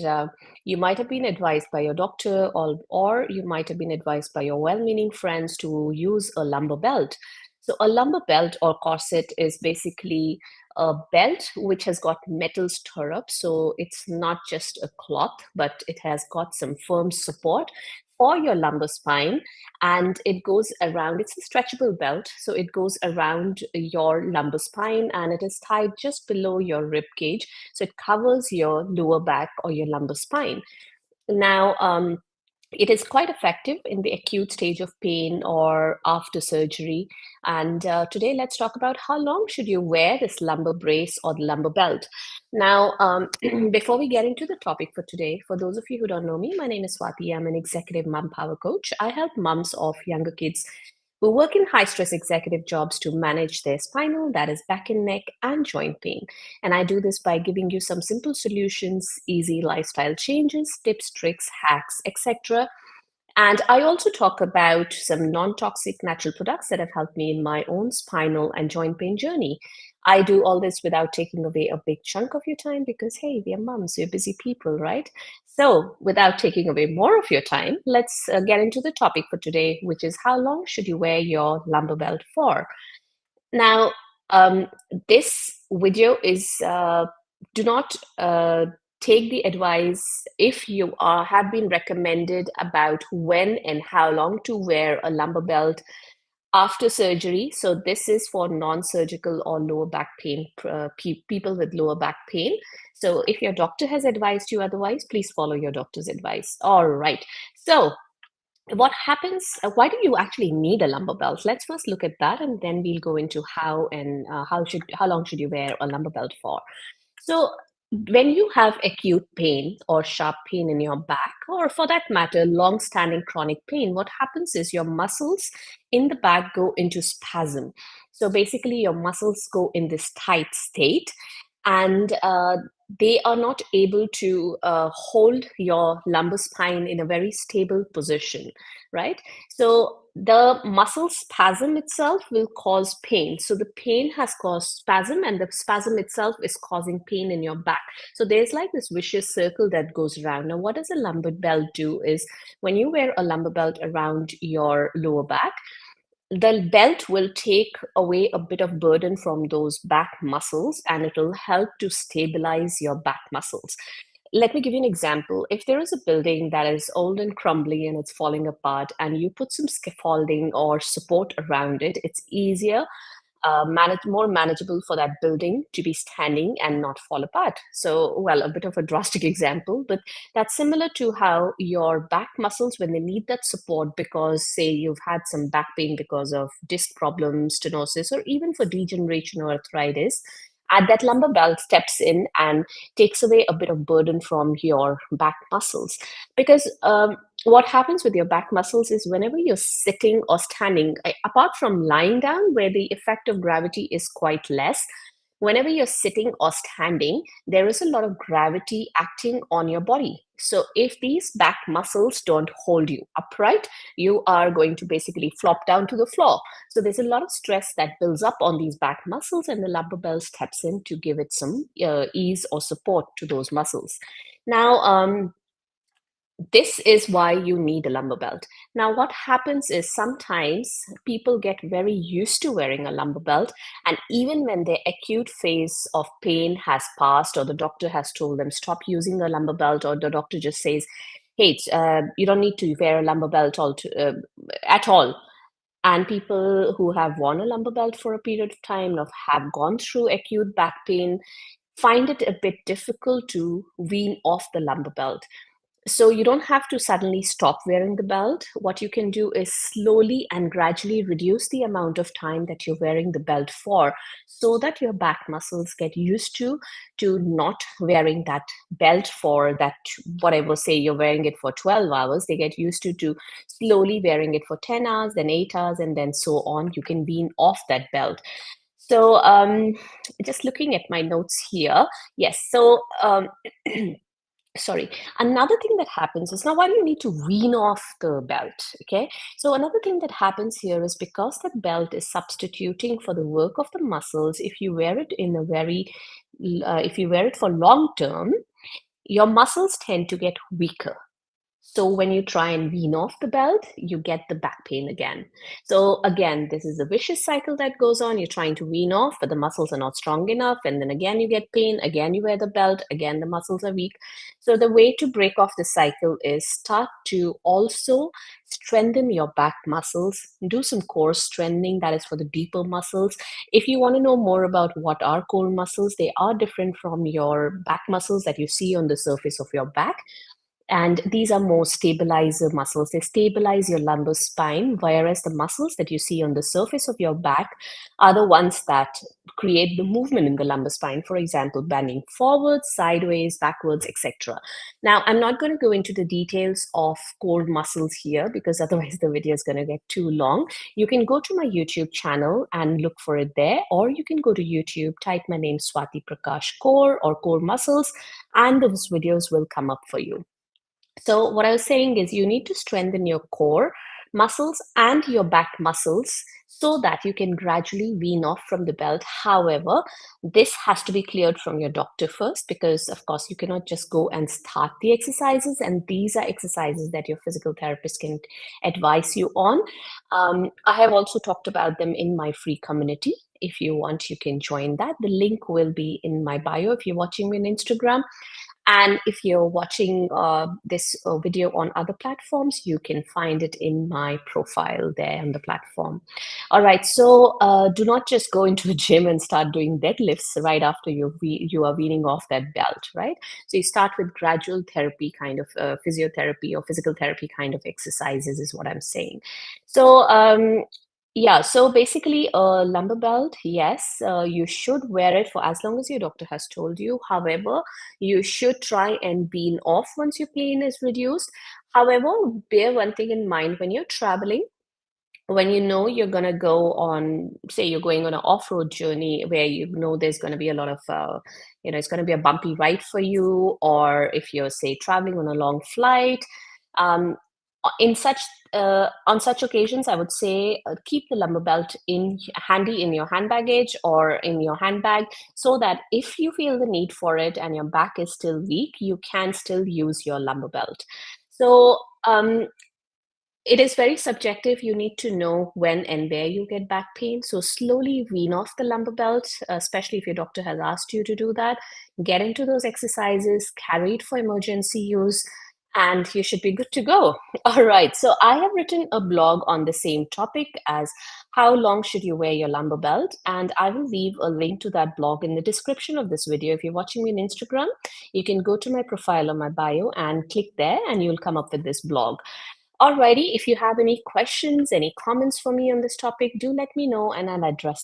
uh, you might have been advised by your doctor, or you might have been advised by your well-meaning friends to use a lumbar belt. So a lumbar belt or corset is basically a belt which has got metal stirrups. So it's not just a cloth, but it has got some firm support for your lumbar spine, and it goes around. It's a stretchable belt, so it goes around your lumbar spine, and it is tied just below your rib cage, so it covers your lower back or your lumbar spine. Now, it is quite effective in the acute stage of pain or after surgery. And today, let's talk about how long should you wear this lumbar brace or the lumbar belt. Now, before we get into the topic for today, for those of you who don't know me, my name is Swati. I'm an executive mom power coach. I help moms of younger kids who work in high stress executive jobs to manage their spinal, that is, back and neck, and joint pain. And I do this by giving you some simple solutions, easy lifestyle changes, tips, tricks, hacks, etc. And I also talk about some non toxic natural products that have helped me in my own spinal and joint pain journey. I do all this without taking away a big chunk of your time because, hey, we are moms, we're busy people, right? So, without taking away more of your time, let's get into the topic for today, which is how long should you wear your lumbar belt for? Now, um, this video is do not take the advice if you have been recommended about when and how long to wear a lumbar belt after surgery. So this is for non-surgical or lower back pain, people with lower back pain. So if your doctor has advised you otherwise, please follow your doctor's advice. All right. So what happens, why do you actually need a lumbar belt? Let's first look at that, and then we'll go into how and how long should you wear a lumbar belt for. So when you have acute pain or sharp pain in your back, or for that matter long-standing chronic pain, what happens is your muscles in the back go into spasm. So basically your muscles go in this tight state, and they are not able to hold your lumbar spine in a very stable position, right? So the muscle spasm itself will cause pain. So the pain has caused spasm, and the spasm itself is causing pain in your back. So there's like this vicious circle that goes around. Now, what does a lumbar belt do is when you wear a lumbar belt around your lower back, the belt will take away a bit of burden from those back muscles, and it will help to stabilize your back muscles. Let me give you an example. If there is a building that is old and crumbly and it's falling apart, and you put some scaffolding or support around it, it's easier, more manageable for that building to be standing and not fall apart. So, well, a bit of a drastic example, but that's similar to how your back muscles, when they need that support, because say you've had some back pain because of disc problems, stenosis, or even for degeneration or arthritis, that lumbar belt steps in and takes away a bit of burden from your back muscles. Because what happens with your back muscles is whenever you're sitting or standing, apart from lying down where the effect of gravity is quite less, whenever you're sitting or standing, there is a lot of gravity acting on your body. So if these back muscles don't hold you upright, you are going to basically flop down to the floor. So there's a lot of stress that builds up on these back muscles, and the lumbar belt steps in to give it some ease or support to those muscles. Now, this is why you need a lumbar belt. Now, what happens is sometimes people get very used to wearing a lumbar belt, and even when their acute phase of pain has passed, or the doctor has told them stop using a lumbar belt, or the doctor just says, hey, you don't need to wear a lumbar belt at all. And people who have worn a lumbar belt for a period of time or have gone through acute back pain find it a bit difficult to wean off the lumbar belt. So you don't have to suddenly stop wearing the belt. What you can do is slowly and gradually reduce the amount of time that you're wearing the belt for, so that your back muscles get used to not wearing that belt for that, whatever, say you're wearing it for 12 hours, they get used to slowly wearing it for 10 hours, then 8 hours, and then so on. You can wean off that belt. So just looking at my notes here. Yes. So sorry, another thing that happens is, now why do you need to wean off the belt? Okay, so another thing that happens here is because the belt is substituting for the work of the muscles. If you wear it in a very if you wear it for long term, your muscles tend to get weaker. So when you try and wean off the belt, you get the back pain again. So again, this is a vicious cycle that goes on. You're trying to wean off, but the muscles are not strong enough. And then again, you get pain. Again, you wear the belt. Again, the muscles are weak. So the way to break off the cycle is start to also strengthen your back muscles. Do some core strengthening, that is for the deeper muscles. If you want to know more about what are core muscles, they are different from your back muscles that you see on the surface of your back. And these are more stabilizer muscles. They stabilize your lumbar spine, whereas the muscles that you see on the surface of your back are the ones that create the movement in the lumbar spine. For example, bending forwards, sideways, backwards, etc. Now, I'm not going to go into the details of core muscles here because otherwise the video is going to get too long. You can go to my YouTube channel and look for it there, or you can go to YouTube, type my name Swati Prakash Core or core muscles, and those videos will come up for you. So what I was saying is you need to strengthen your core muscles and your back muscles so that you can gradually wean off from the belt. However, this has to be cleared from your doctor first because, of course, you cannot just go and start the exercises. And these are exercises that your physical therapist can advise you on. I have also talked about them in my free community. If you want, you can join that. The link will be in my bio if you're watching me on Instagram. And if you're watching this video on other platforms, you can find it in my profile there on the platform. All right, so do not just go into a gym and start doing deadlifts right after you are weaning off that belt, right? So you start with gradual therapy, kind of physiotherapy or physical therapy kind of exercises is what I'm saying. So yeah, so basically a lumbar belt, yes, you should wear it for as long as your doctor has told you. However, you should try and wean off once your pain is reduced. However, bear one thing in mind when you're traveling, when you know you're going to go on, say you're going on an off-road journey where you know there's going to be a lot of, it's going to be a bumpy ride for you, or if you're, say, traveling on a long flight, um, in such on such occasions, I would say keep the lumbar belt in handy in your hand baggage or in your handbag, so that if you feel the need for it and your back is still weak, you can still use your lumbar belt. So it is very subjective. You need to know when and where you get back pain. So slowly wean off the lumbar belt, especially if your doctor has asked you to do that. Get into those exercises, carry it for emergency use, and you should be good to go. All right. So I have written a blog on the same topic as how long should you wear your lumbar belt? And I will leave a link to that blog in the description of this video. If you're watching me on Instagram, you can go to my profile or my bio and click there and you'll come up with this blog. Alrighty, if you have any questions, any comments for me on this topic, do let me know and I'll address them.